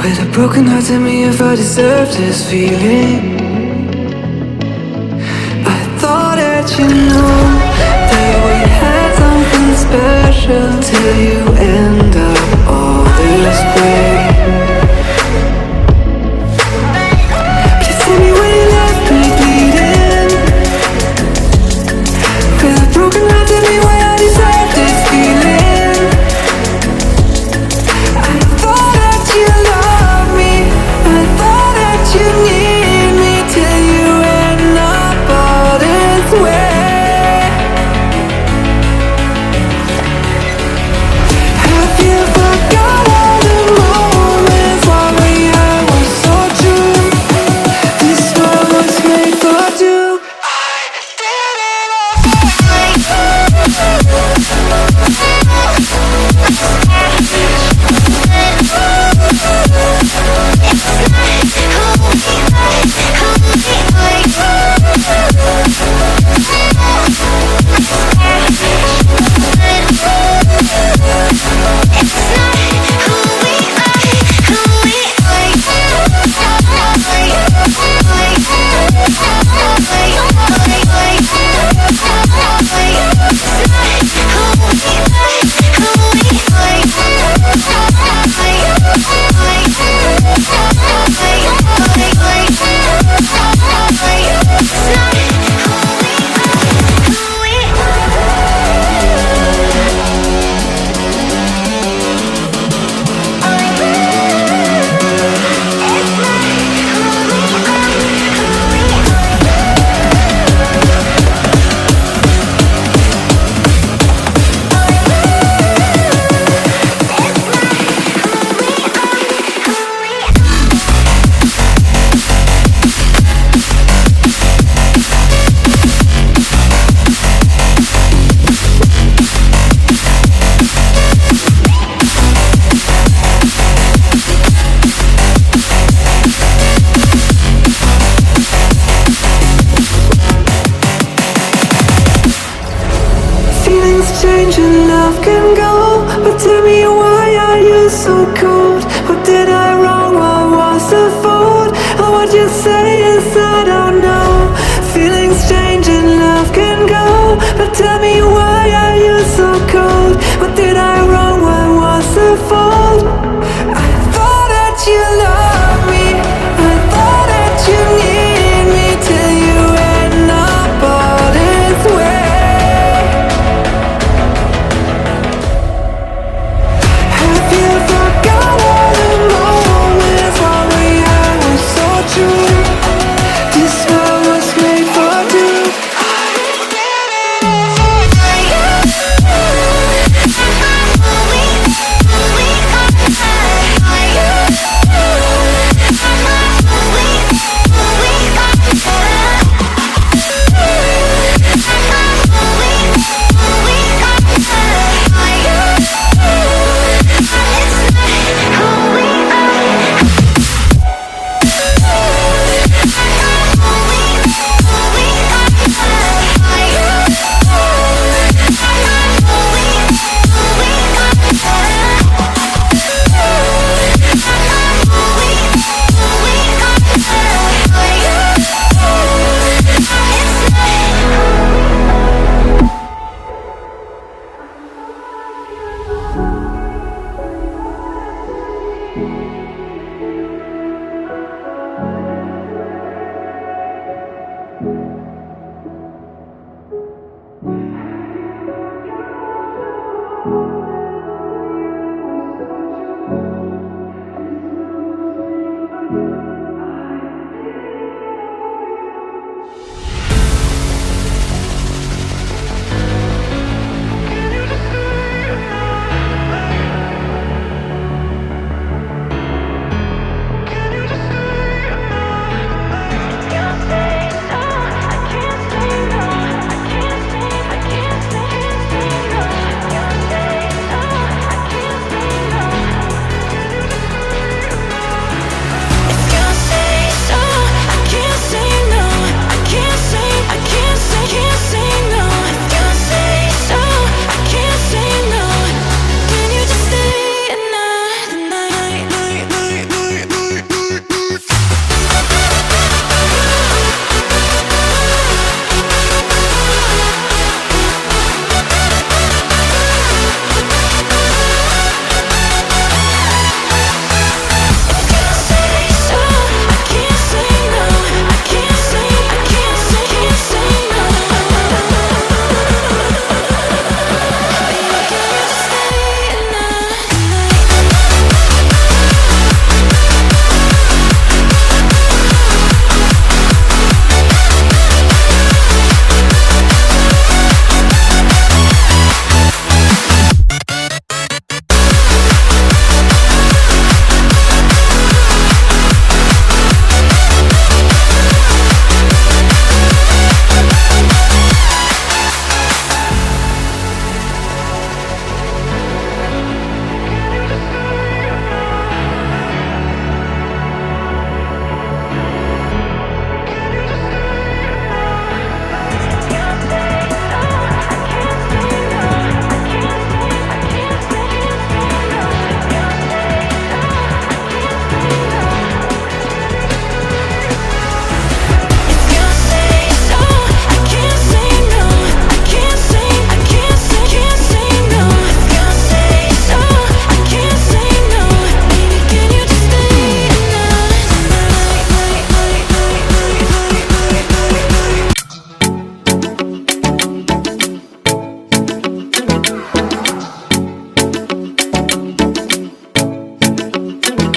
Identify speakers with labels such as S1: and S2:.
S1: With a broken heart, tell me if I deserve this feeling. I thought that you knew that we had something special till you end up all this way. Please tell me when you left me bleeding. With a broken heart, tell me why I deserve this feeling. I thought that you loved me, I thought that you need me till you end up all this way. Have you forgot all the moments while we had was so true? This world was made for two. I did it change and love can go, but tell me why are you so cold? What did I wrong? What was the fault? Or what you say is I don't know. Feelings change and love can go, but tell me why are you so cold? What did I wrong? What was the fault? I thought that you loved me, I thought that you need me till you end up all this way.